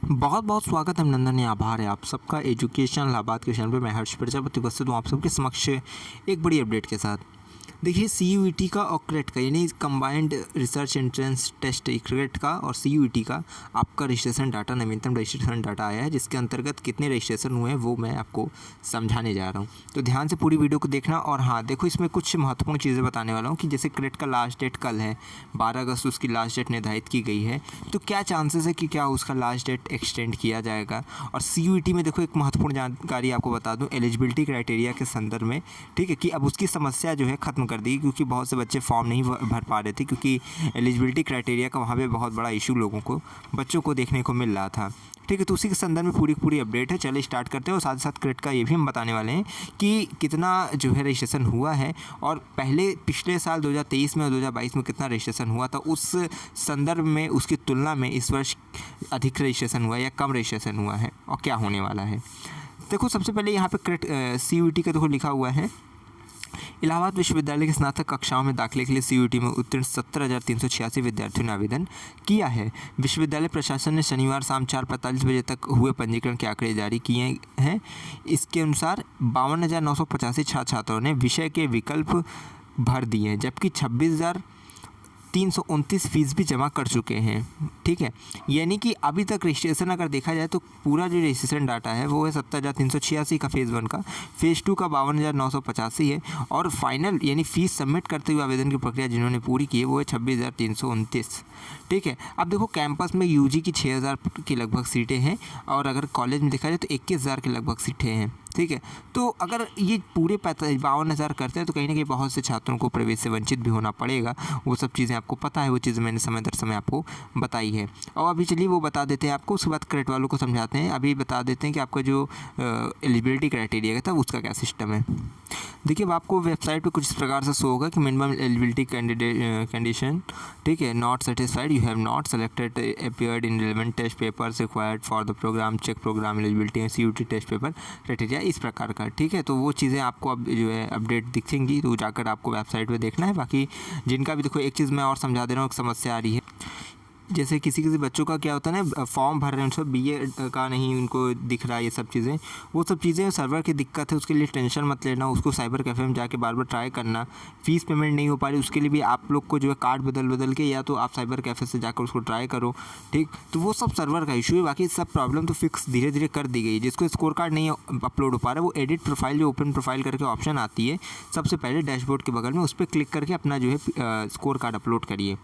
बहुत बहुत स्वागत है, अभिनंदन या आभार है आप सबका एजुकेशन इलाहाबाद के चैनल पे। मैं हर्ष प्रजापति उपस्थित हूँ आप सबके समक्ष एक बड़ी अपडेट के साथ। देखिए CUET का और क्रेट का यानी combined research entrance test CRET का और CUET का आपका रजिस्ट्रेशन डाटा, नवीनतम रजिस्ट्रेशन डाटा आया है, जिसके अंतर्गत कितने रजिस्ट्रेशन हुए हैं वो मैं आपको समझाने जा रहा हूँ। तो ध्यान से पूरी वीडियो को देखना। और हाँ देखो, इसमें कुछ महत्वपूर्ण चीज़ें बताने वाला हूँ कि जैसे क्रेट का लास्ट डेट कल है, 12 अगस्त उसकी लास्ट डेट निर्धारित की गई है। तो क्या चांसेस है कि क्या उसका लास्ट डेट एक्सटेंड किया जाएगा। और CUET में देखो एक महत्वपूर्ण जानकारी आपको बता दूँ एलिजिबिलिटी क्राइटेरिया के संदर्भ में, ठीक है, कि अब उसकी समस्या जो है ख़त्म कर दी, क्योंकि बहुत से बच्चे फॉर्म नहीं भर पा रहे थे, क्योंकि एलिजिबिलिटी क्राइटेरिया का वहाँ पे बहुत बड़ा इशू लोगों को, बच्चों को देखने को मिल रहा था। ठीक है, तो उसी के संदर्भ में पूरी अपडेट है। चलिए स्टार्ट करते हैं। और साथ साथ क्रेट का ये भी हम बताने वाले हैं कि कितना जो है रजिस्ट्रेशन हुआ है, और पिछले साल 2023 में और 2022 में कितना रजिस्ट्रेशन हुआ था, उस संदर्भ में उसकी तुलना में इस वर्ष अधिक रजिस्ट्रेशन हुआ है या कम रजिस्ट्रेशन हुआ है और क्या होने वाला है। देखो सबसे पहले यहाँ पे क्रेट CUET का देखो लिखा हुआ है, इलाहाबाद विश्वविद्यालय की स्नातक कक्षाओं में दाखिले के लिए CUET में उत्तीर्ण 17,386 विद्यार्थियों ने आवेदन किया है। विश्वविद्यालय प्रशासन ने शनिवार शाम 4:45 बजे तक हुए पंजीकरण के आंकड़े जारी किए हैं। इसके अनुसार 52,985 छात्र छात्राओं ने विषय के विकल्प भर दिए हैं, जबकि 26,329 फीस भी जमा कर चुके हैं। ठीक है, यानी कि अभी तक रजिस्ट्रेशन अगर देखा जाए तो पूरा जो रजिस्ट्रेशन डाटा है वो है 17,386 का फेज़ 1 का, फेज़ 2 का 52,985 है, और फाइनल यानी फ़ीस सबमिट करते हुए आवेदन की प्रक्रिया जिन्होंने पूरी की है वो है 26,329। ठीक है, अब देखो कैंपस में UG की 6,000 की लगभग सीटें हैं, और अगर कॉलेज में देखा जाए तो 21,000 के लगभग सीटें हैं। ठीक है, तो अगर ये पूरे 52,000 करते हैं तो कहीं ना कहीं बहुत से छात्रों को प्रवेश से वंचित भी होना पड़ेगा। वो सब चीज़ें आपको पता है, वो चीज़ें मैंने समय दर समय आपको बताई है। और अभी चलिए वो बता देते हैं आपको, उसके बाद क्रेट वालों को समझाते हैं। अभी बता देते हैं कि आपका जो एलिजिबिलिटी क्राइटेरिया था उसका क्या सिस्टम है। देखिए, अब आपको वेबसाइट पे कुछ इस प्रकार से शो होगा कि मिनिमम एलिजिबिलिटी कंडीशन, ठीक है, not satisfied, you have not selected appeared in relevant test papers required for the program, check program eligibility and CUET test paper criteria, इस प्रकार का। ठीक है, तो वो चीज़ें आपको अब जो है अपडेट दिखेंगी, तो जाकर आपको वेबसाइट पे देखना है। बाकी जिनका भी देखो, एक चीज़ मैं और समझा दे रहा हूँ, एक समस्या आ रही है, जैसे किसी बच्चों का क्या होता है ना, फॉर्म भर रहे हैं, उनसे BA का नहीं उनको दिख रहा है, ये सब चीज़ें, वो सब चीज़ें सर्वर की दिक्कत है, उसके लिए टेंशन मत लेना। उसको साइबर कैफ़े में जाके बार बार ट्राई करना। फ़ीस पेमेंट नहीं हो पा रही, उसके लिए भी आप लोग को जो है कार्ड बदल के, या तो आप साइबर कैफ़े से जाकर उसको ट्राई करो। ठीक, तो वो सब सर्वर का इशू है। बाकी सब प्रॉब्लम तो फिक्स धीरे धीरे कर दी गई। जिसको स्कोर कार्ड नहीं अपलोड हो पा रहा है, वो एडिट प्रोफाइल, जो ओपन प्रोफाइल करके ऑप्शन आती है सबसे पहले डैशबोर्ड के बगल में, उस पर क्लिक करके अपना जो है स्कोर कार्ड अपलोड करिए।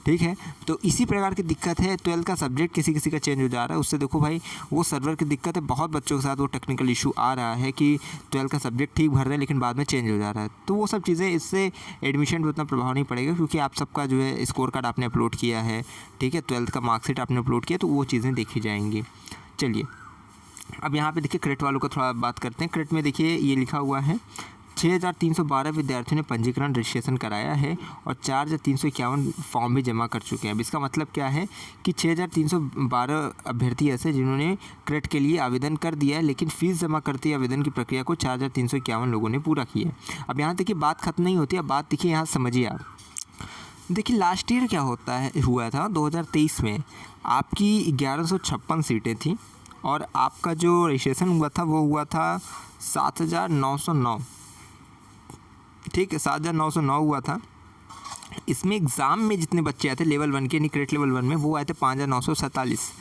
ठीक है, तो इसी प्रकार की दिक्कत है। 12 का सब्जेक्ट किसी का चेंज हो जा रहा है, उससे देखो भाई वो सर्वर की दिक्कत है। बहुत बच्चों के साथ वो टेक्निकल इशू आ रहा है कि 12 का सब्जेक्ट ठीक भर रहे हैं लेकिन बाद में चेंज हो जा रहा है। तो वो सब चीज़ें, इससे एडमिशन पर उतना प्रभाव नहीं पड़ेगा, क्योंकि आप सबका जो है स्कोर कार्ड आपने अपलोड किया है। ठीक है, 12 का मार्कशीट आपने अपलोड किया, तो वो चीज़ें देखी जाएंगी। चलिए अब यहाँ पे देखिए क्रेट वालों का थोड़ा बात करते हैं। क्रेट में देखिए ये लिखा हुआ है 6,312 विद्यार्थियों ने पंजीकरण रजिस्ट्रेशन कराया है, और 4,351 फॉर्म भी जमा कर चुके हैं। अब इसका मतलब क्या है कि 6,312 अभ्यर्थी ऐसे जिन्होंने क्रेट के लिए आवेदन कर दिया है, लेकिन फ़ीस जमा करते ही आवेदन की प्रक्रिया को 4,351 लोगों ने पूरा किया है। अब यहाँ देखिए बात खत्म नहीं होती, अब बात देखिए यहाँ समझिए आप। देखिए लास्ट ईयर क्या हुआ था 2023 में आपकी 1156 सीटें थी, और आपका जो रजिस्ट्रेशन हुआ था वो हुआ था 7,909। ठीक है, 7,909 हुआ था। इसमें एग्ज़ाम में जितने बच्चे आए थे लेवल 1 के, यानी क्रेट लेवल 1 में, वो आए थे 5,947।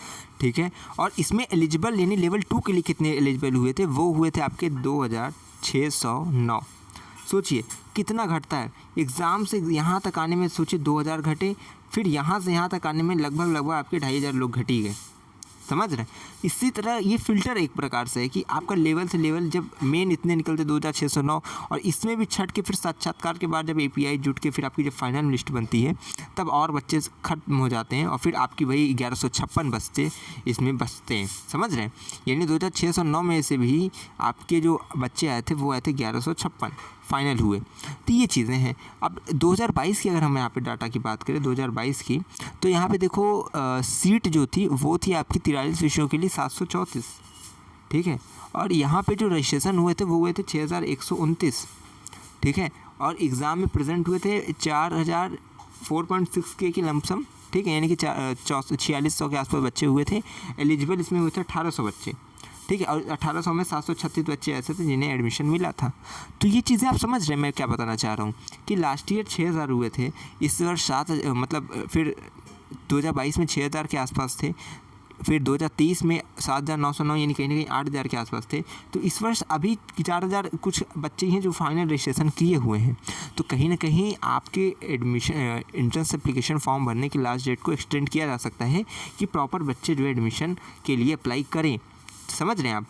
ठीक है, और इसमें एलिजिबल यानी लेवल 2 के लिए कितने एलिजिबल हुए थे, वो हुए थे आपके 2,609। सोचिए कितना घटता है एग्ज़ाम से यहाँ तक आने में। सोचिए 2,000 घटे, फिर यहाँ से यहाँ तक आने में लगभग आपके 2,500 लोग घट ही गए। समझ रहे हैं। इसी तरह ये फ़िल्टर एक प्रकार से है कि आपका लेवल से लेवल, जब मेन इतने निकलते 2,609, और इसमें भी छट के फिर साक्षात्कार के बाद जब API जुट के फिर आपकी जब फाइनल लिस्ट बनती है, तब और बच्चे खत्म हो जाते हैं, और फिर आपकी वही 1,156 बच्चे इसमें बचते हैं। समझ रहे हैं, यानी 2,609 में से भी आपके जो बच्चे आए थे वो आए थे 1,156 फाइनल हुए। तो ये चीज़ें हैं। अब 2022 की अगर हम यहाँ पे डाटा की बात करें 2022 की, तो यहाँ पे देखो सीट जो थी वो थी आपकी 43 विषयों के लिए 734। ठीक है, और यहाँ पे जो रजिस्ट्रेशन हुए थे वो हुए थे 6,129। ठीक है, और एग्ज़ाम में प्रेजेंट हुए थे 4,000 4.6K की लमसम ठीक है, यानी कि 4600 के आसपास बच्चे हुए थे। एलिजिबल इसमें हुए थे 1800 बच्चे, ठीक है, और 1800 में 736 बच्चे ऐसे थे जिन्हें एडमिशन मिला था। तो ये चीज़ें आप समझ रहे हैं मैं क्या बताना चाह रहा हूँ कि लास्ट ईयर 6000 हुए थे, इस वर्ष 7 मतलब फिर 2022 में 6000 के आसपास थे, फिर 2023 में 7909 यानी कहीं ना कहीं 8000 के आसपास थे। तो इस वर्ष अभी 4000 कुछ बच्चे हैं जो फाइनल रजिस्ट्रेशन किए हुए हैं। तो कहीं ना कहीं आपके एडमिशन एंट्रेंस एप्लीकेशन फॉर्म भरने की लास्ट डेट को एक्सटेंड किया जा सकता है कि प्रॉपर बच्चे जो है एडमिशन के लिए अप्लाई करें। समझ रहे हैं आप?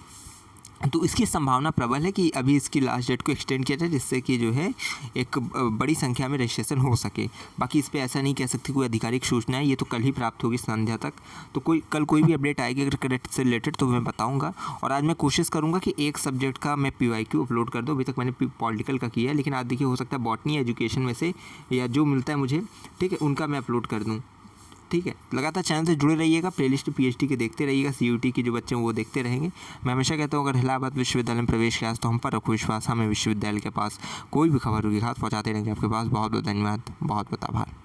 तो इसकी संभावना प्रबल है कि अभी इसकी लास्ट डेट को एक्सटेंड किया जाए, जिससे कि जो है एक बड़ी संख्या में रजिस्ट्रेशन हो सके। बाकी इस पे ऐसा नहीं कह सकते कोई आधिकारिक सूचना है, ये तो कल ही प्राप्त होगी संध्या तक। तो कल कोई भी अपडेट आएगी अगर करेक्ट से रिलेटेड तो मैं बताऊंगा। और आज मैं कोशिश करूंगा कि एक सब्जेक्ट का मैं PYQ अपलोड कर दूँ। अभी तक मैंने पॉलिटिकल का किया है, लेकिन आज देखिए हो सकता है बॉटनी एजुकेशन में से या जो मिलता है मुझे, ठीक है, उनका मैं अपलोड कर दूँ। ठीक है, लगातार चैनल से जुड़े रहिएगा, प्लेलिस्ट PhD के देखते रहिएगा, CUT के जो बच्चे हैं वो देखते रहेंगे। मैं हमेशा कहता हूँ अगर इलाहाबाद विश्वविद्यालय में प्रवेश किया तो हम पर रखो विश्वास, हमें विश्वविद्यालय के पास कोई भी खबर होगी खास पहुँचाते रहेंगे आपके पास। बहुत बहुत धन्यवाद, बहुत बहुत आभार।